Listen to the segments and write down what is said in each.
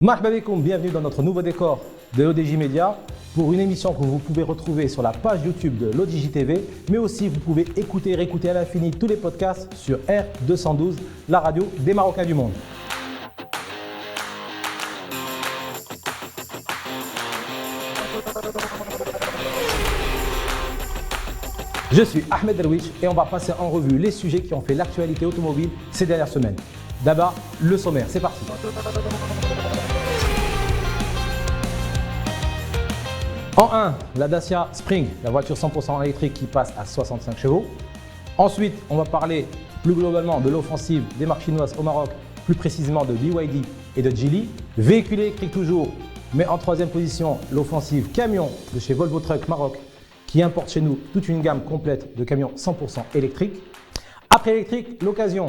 Marhaba alaikum, bienvenue dans notre nouveau décor de l'ODJ Media pour une émission que vous pouvez retrouver sur la page YouTube de l'ODJ TV, mais aussi vous pouvez écouter et réécouter à l'infini tous les podcasts sur R212, la radio des Marocains du monde. Je suis Ahmed Darwish et on va passer en revue les sujets qui ont fait l'actualité automobile ces dernières semaines. D'abord, le sommaire, c'est parti. En 1, la Dacia Spring, la voiture 100% électrique qui passe à 65 chevaux. Ensuite, on va parler plus globalement de l'offensive des marques chinoises au Maroc, plus précisément de BYD et de Geely. Véhicule électrique toujours, mais en troisième position, l'offensive camion de chez Volvo Trucks Maroc qui importe chez nous toute une gamme complète de camions 100% électriques. Après électrique, l'occasion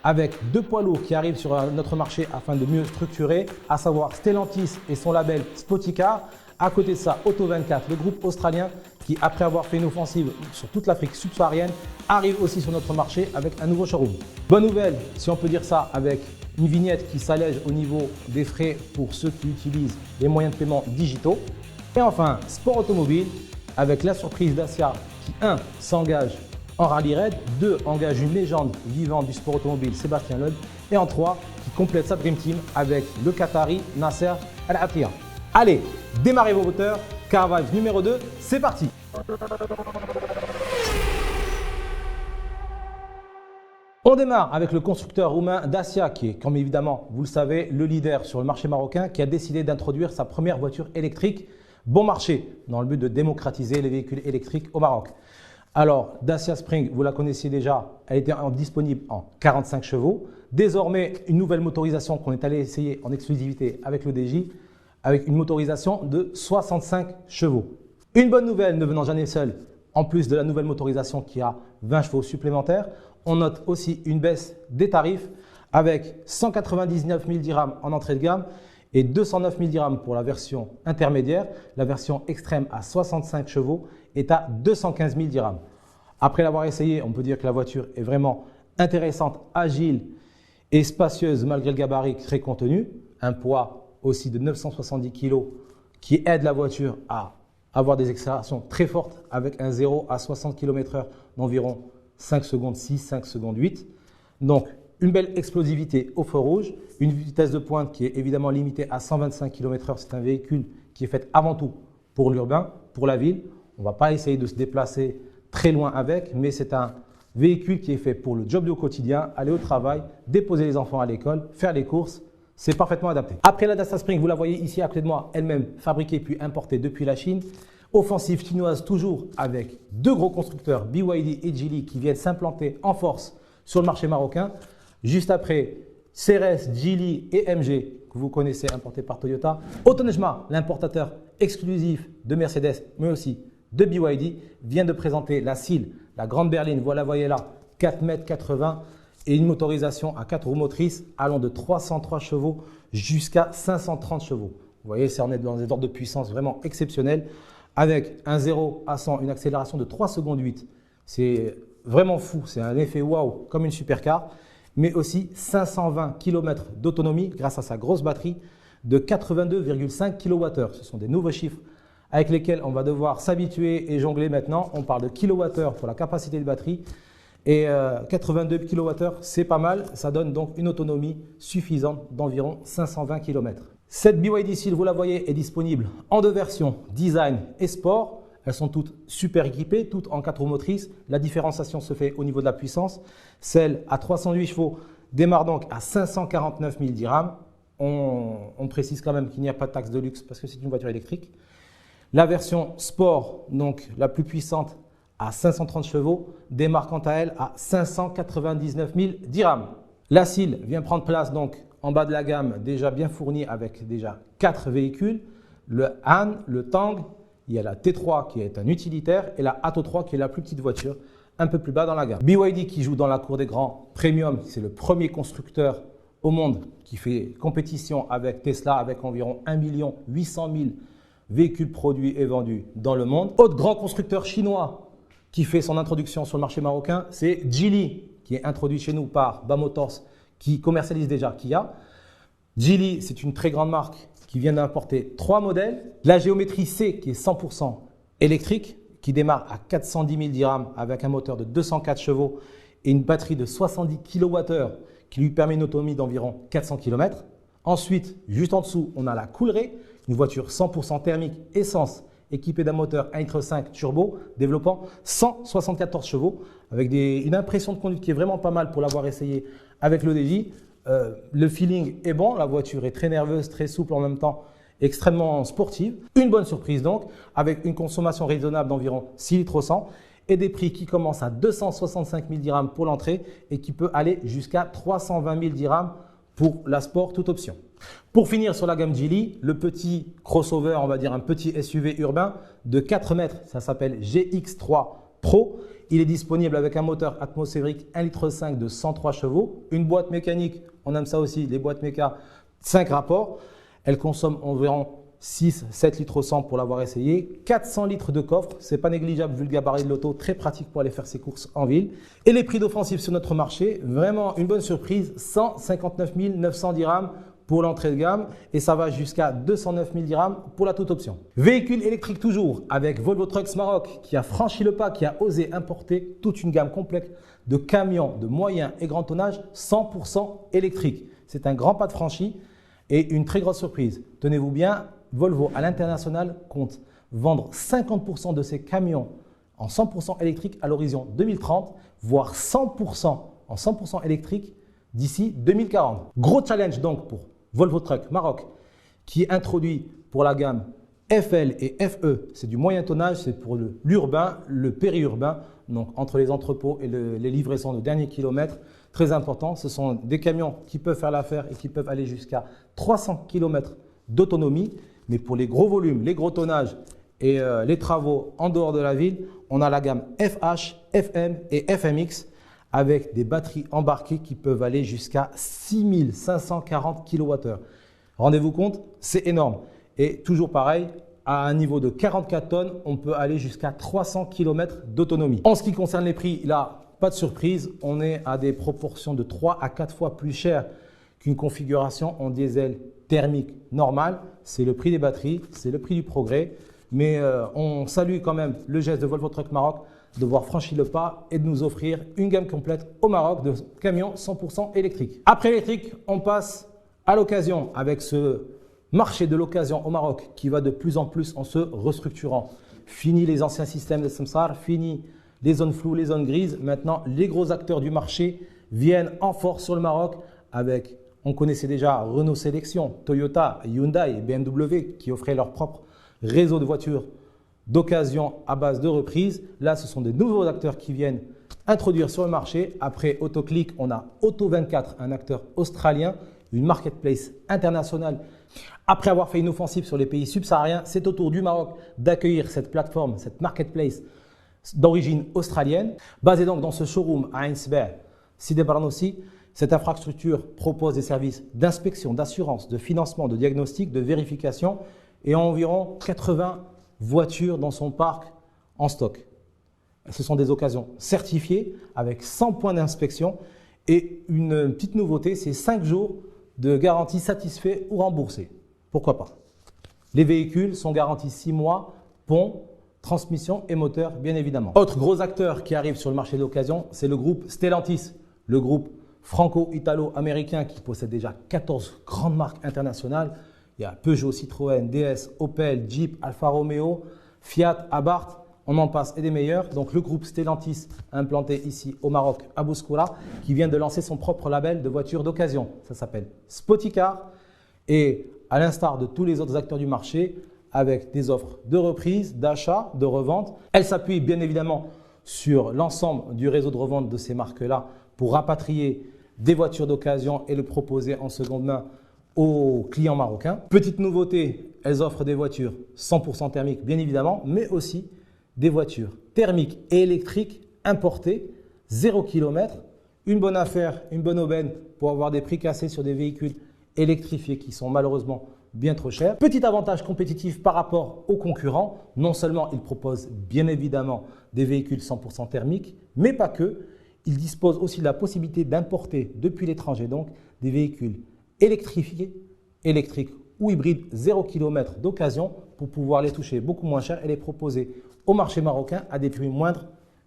avec deux poids lourds qui arrivent sur notre marché afin de mieux structurer, à savoir Stellantis et son label Spoticar. À côté de ça, Auto24, le groupe australien qui, après avoir fait une offensive sur toute l'Afrique subsaharienne, arrive aussi sur notre marché avec un nouveau showroom. Bonne nouvelle, si on peut dire ça, avec une vignette qui s'allège au niveau des frais pour ceux qui utilisent les moyens de paiement digitaux. Et enfin, sport automobile, avec la surprise Dacia qui, 1, s'engage en rallye raid, 2, engage une légende vivante du sport automobile, Sébastien Loeb, et en 3, qui complète sa Dream Team avec le Qatari Nasser Al-Attiyah. Allez, démarrez vos moteurs, Car Vibes numéro 2, c'est parti. On démarre avec le constructeur roumain Dacia qui est, comme évidemment, vous le savez, le leader sur le marché marocain qui a décidé d'introduire sa première voiture électrique bon marché dans le but de démocratiser les véhicules électriques au Maroc. Alors, Dacia Spring, vous la connaissiez déjà, elle était disponible en 45 chevaux. Désormais, une nouvelle motorisation qu'on est allé essayer en exclusivité avec l'ODJ, avec une motorisation de 65 chevaux. Une bonne nouvelle ne venant jamais seule, en plus de la nouvelle motorisation qui a 20 chevaux supplémentaires, on note aussi une baisse des tarifs avec 199 000 dirhams en entrée de gamme et 209 000 dirhams pour la version intermédiaire. La version extrême à 65 chevaux est à 215 000 dirhams. Après l'avoir essayé, on peut dire que la voiture est vraiment intéressante, agile et spacieuse malgré le gabarit très contenu. Un poids aussi de 970 kg qui aide la voiture à avoir des accélérations très fortes avec un 0 à 60 km/h d'environ 5 secondes 6, 5 secondes 8. Donc, une belle explosivité au feu rouge, une vitesse de pointe qui est évidemment limitée à 125 km/h. C'est un véhicule qui est fait avant tout pour l'urbain, pour la ville. On ne va pas essayer de se déplacer très loin avec, mais c'est un véhicule qui est fait pour le job du quotidien, aller au travail, déposer les enfants à l'école, faire les courses. C'est parfaitement adapté. Après la Dacia Spring, vous la voyez ici à côté de moi, elle-même fabriquée puis importée depuis la Chine. Offensive chinoise toujours avec deux gros constructeurs, BYD et Geely, qui viennent s'implanter en force sur le marché marocain. Juste après, CRS, Geely et MG, que vous connaissez, importés par Toyota. Autonejma, l'importateur exclusif de Mercedes, mais aussi de BYD, vient de présenter la SEAL, la grande berline, vous la voyez là, 4,80 m et une motorisation à 4 roues motrices allant de 303 chevaux jusqu'à 530 chevaux. Vous voyez, on est dans des ordres de puissance vraiment exceptionnels avec un 0 à 100, une accélération de 3 secondes 8. C'est vraiment fou, c'est un effet waouh comme une supercar, mais aussi 520 km d'autonomie grâce à sa grosse batterie de 82,5 kWh. Ce sont des nouveaux chiffres avec lesquels on va devoir s'habituer et jongler maintenant. On parle de kWh pour la capacité de batterie. Et 82 kWh, c'est pas mal. Ça donne donc une autonomie suffisante d'environ 520 km. Cette BYD SEAL, vous la voyez, est disponible en deux versions, design et sport. Elles sont toutes super équipées, toutes en 4 roues motrices. La différenciation se fait au niveau de la puissance. Celle à 308 chevaux démarre donc à 549 000 dirhams. On précise quand même qu'il n'y a pas de taxe de luxe parce que c'est une voiture électrique. La version sport, donc la plus puissante, à 530 chevaux, démarre quant à elle à 599 000 dirhams. La SEAL vient prendre place donc en bas de la gamme, déjà bien fournie avec déjà 4 véhicules. Le Han, le Tang, il y a la T3 qui est un utilitaire et la Atto 3 qui est la plus petite voiture, un peu plus bas dans la gamme. BYD qui joue dans la cour des grands premium, c'est le premier constructeur au monde qui fait compétition avec Tesla avec environ 1 800 000 véhicules produits et vendus dans le monde. Autre grand constructeur chinois qui fait son introduction sur le marché marocain, c'est Geely, qui est introduit chez nous par BA Motors, qui commercialise déjà Kia. Geely, c'est une très grande marque qui vient d'importer 3 modèles. La géométrie C qui est 100% électrique, qui démarre à 410 000 dirhams avec un moteur de 204 chevaux et une batterie de 70 kWh qui lui permet une autonomie d'environ 400 km. Ensuite, juste en dessous, on a la Coolray, une voiture 100% thermique essence équipée d'un moteur 1,5 L turbo développant 174 chevaux avec une impression de conduite qui est vraiment pas mal pour l'avoir essayé avec le DJ. Le feeling est bon, la voiture est très nerveuse, très souple en même temps, extrêmement sportive. Une bonne surprise donc, avec une consommation raisonnable d'environ 6 litres au 100 et des prix qui commencent à 265 000 dirhams pour l'entrée et qui peut aller jusqu'à 320 000 dirhams pour la Sport, toute option. Pour finir sur la gamme Geely, le petit crossover, on va dire un petit SUV urbain de 4 mètres, ça s'appelle GX3 Pro. Il est disponible avec un moteur atmosphérique 1,5 litre de 103 chevaux, une boîte mécanique, on aime ça aussi, les boîtes méca, 5 rapports. Elle consomme environ 6-7 litres au 100 pour l'avoir essayé. 400 litres de coffre, c'est pas négligeable vu le gabarit de l'auto, très pratique pour aller faire ses courses en ville. Et les prix d'offensive sur notre marché, vraiment une bonne surprise, 159 900 dirhams pour l'entrée de gamme et ça va jusqu'à 209 000 dirhams pour la toute option. Véhicule électrique toujours avec Volvo Trucks Maroc qui a franchi le pas, qui a osé importer toute une gamme complète de camions de moyen et grand tonnage 100% électriques. C'est un grand pas de franchi et une très grosse surprise. Tenez-vous bien, Volvo à l'international compte vendre 50% de ses camions en 100% électrique à l'horizon 2030, voire 100% en 100% électrique d'ici 2040. Gros challenge donc pour Volvo Trucks Maroc qui introduit pour la gamme FL et FE, c'est du moyen tonnage, c'est pour l'urbain, le périurbain, donc entre les entrepôts et les livraisons de dernier kilomètre. Très important, ce sont des camions qui peuvent faire l'affaire et qui peuvent aller jusqu'à 300 km d'autonomie. Mais pour les gros volumes, les gros tonnages et les travaux en dehors de la ville, on a la gamme FH, FM et FMX avec des batteries embarquées qui peuvent aller jusqu'à 6540 kWh. Rendez-vous compte, c'est énorme. Et toujours pareil, à un niveau de 44 tonnes, on peut aller jusqu'à 300 km d'autonomie. En ce qui concerne les prix, là, pas de surprise, on est à des proportions de 3 à 4 fois plus cher qu'une configuration en diesel thermique normale. C'est le prix des batteries, c'est le prix du progrès. Mais on salue quand même le geste de Volvo Trucks Maroc de voir franchi le pas et de nous offrir une gamme complète au Maroc de camions 100% électriques. Après l'électrique, on passe à l'occasion avec ce marché de l'occasion au Maroc qui va de plus en plus en se restructurant. Fini les anciens systèmes de Samsar, fini les zones floues, les zones grises. Maintenant, les gros acteurs du marché viennent en force sur le Maroc avec, on connaissait déjà Renault Sélection, Toyota, Hyundai et BMW qui offraient leur propre réseau de voitures d'occasion à base de reprise. Là, ce sont des nouveaux acteurs qui viennent introduire sur le marché. Après Autoclick, on a Auto24, un acteur australien, une marketplace internationale. Après avoir fait une offensive sur les pays subsahariens, c'est au tour du Maroc d'accueillir cette plateforme, cette marketplace d'origine australienne. Basée donc dans ce showroom à Ain Sebaa, Sidi Barnossi, cette infrastructure propose des services d'inspection, d'assurance, de financement, de diagnostic, de vérification et environ 80 voitures dans son parc en stock. Ce sont des occasions certifiées avec 100 points d'inspection et une petite nouveauté, c'est 5 jours de garantie satisfait ou remboursé. Pourquoi pas? Les véhicules sont garantis 6 mois, pont, transmission et moteur bien évidemment. Autre gros acteur qui arrive sur le marché de l'occasion, c'est le groupe Stellantis, le groupe franco-italo-américain qui possède déjà 14 grandes marques internationales. Il y a Peugeot, Citroën, DS, Opel, Jeep, Alfa Romeo, Fiat, Abarth, on en passe et des meilleurs. Donc le groupe Stellantis implanté ici au Maroc à Bouskoura qui vient de lancer son propre label de voitures d'occasion. Ça s'appelle Spoticar et à l'instar de tous les autres acteurs du marché avec des offres de reprise, d'achat, de revente. Elle s'appuie bien évidemment sur l'ensemble du réseau de revente de ces marques-là pour rapatrier des voitures d'occasion et le proposer en seconde main aux clients marocains. Petite nouveauté, elles offrent des voitures 100% thermiques bien évidemment, mais aussi des voitures thermiques et électriques importées, 0 km. Une bonne affaire, une bonne aubaine pour avoir des prix cassés sur des véhicules électrifiés qui sont malheureusement bien trop chers. Petit avantage compétitif par rapport aux concurrents, non seulement ils proposent bien évidemment des véhicules 100% thermiques, mais pas que, ils disposent aussi de la possibilité d'importer depuis l'étranger donc des véhicules électrifiés électriques ou hybrides 0 km d'occasion pour pouvoir les toucher beaucoup moins cher et les proposer au marché marocain à des prix moindres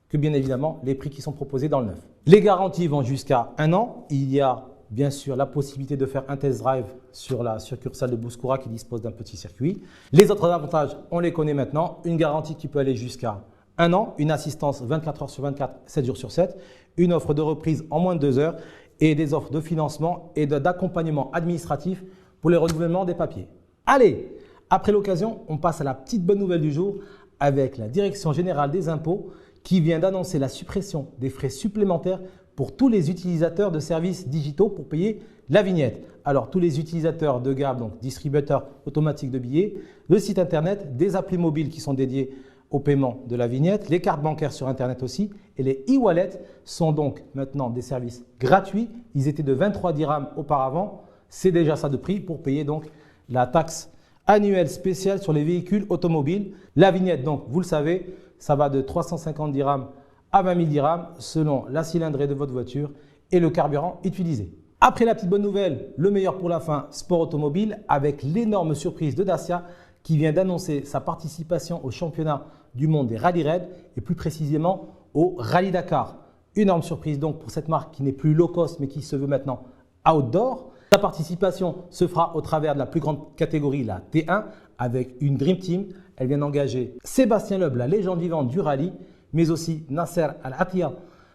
que bien évidemment les prix qui sont proposés dans le neuf. Les garanties vont jusqu'à 1 an. Il y a bien sûr la possibilité de faire un test drive sur la succursale de Bouskoura qui dispose d'un petit circuit. Les autres avantages, on les connaît maintenant. Une garantie qui peut aller jusqu'à 1 an, une assistance 24 heures sur 24, 7 jours sur 7, une offre de reprise en moins de 2 heures et des offres de financement et d'accompagnement administratif pour les renouvellements des papiers. Allez, après l'occasion, on passe à la petite bonne nouvelle du jour avec la Direction générale des impôts qui vient d'annoncer la suppression des frais supplémentaires pour tous les utilisateurs de services digitaux pour payer la vignette. Alors, tous les utilisateurs de GAB, donc distributeurs automatiques de billets, le site internet, des applis mobiles qui sont dédiés au paiement de la vignette, les cartes bancaires sur internet aussi et les e-wallets sont donc maintenant des services gratuits. Ils étaient de 23 dirhams auparavant. C'est déjà ça de prix pour payer donc la taxe annuelle spéciale sur les véhicules automobiles. La vignette, donc, vous le savez, ça va de 350 dirhams à 20 000 dirhams selon la cylindrée de votre voiture et le carburant utilisé. Après la petite bonne nouvelle, le meilleur pour la fin, sport automobile avec l'énorme surprise de Dacia qui vient d'annoncer sa participation au championnat du monde des rallye raids et plus précisément au Rallye Dakar. Énorme surprise donc pour cette marque qui n'est plus low cost mais qui se veut maintenant outdoor. Sa participation se fera au travers de la plus grande catégorie, la T1, avec une Dream Team. Elle vient d'engager Sébastien Loeb, la légende vivante du rallye, mais aussi Nasser Al-Attiyah,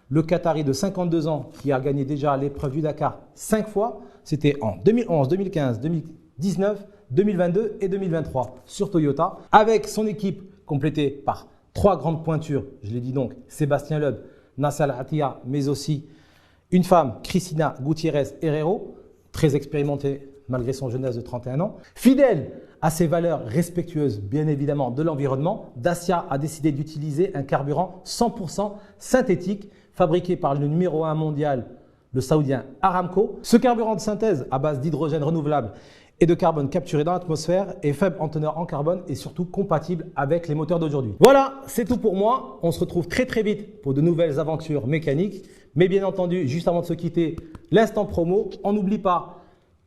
le Qatari de 52 ans qui a gagné déjà l'épreuve du Dakar 5 fois. C'était en 2011, 2015, 2019, 2022 et 2023 sur Toyota. Avec son équipe complétée par 3 grandes pointures, je l'ai dit donc, Sébastien Loeb, Nasser Al-Attiyah, mais aussi une femme, Cristina Gutiérrez Herrero, très expérimentée malgré son jeunesse de 31 ans. Fidèle à ses valeurs respectueuses, bien évidemment, de l'environnement, Dacia a décidé d'utiliser un carburant 100% synthétique fabriqué par le numéro 1 mondial, le saoudien Aramco. Ce carburant de synthèse à base d'hydrogène renouvelable et de carbone capturé dans l'atmosphère est faible en teneur en carbone et surtout compatible avec les moteurs d'aujourd'hui. Voilà, c'est tout pour moi. On se retrouve très vite pour de nouvelles aventures mécaniques. Mais bien entendu, juste avant de se quitter, l'instant promo. On n'oublie pas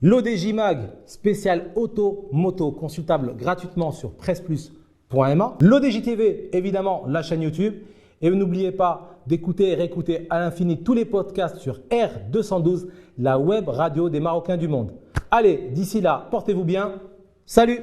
l'ODJ Mag spécial auto-moto consultable gratuitement sur presseplus.ma. L'ODJ TV, évidemment, la chaîne YouTube. Et n'oubliez pas d'écouter et réécouter à l'infini tous les podcasts sur R212, la web radio des Marocains du monde. Allez, d'ici là, portez-vous bien. Salut!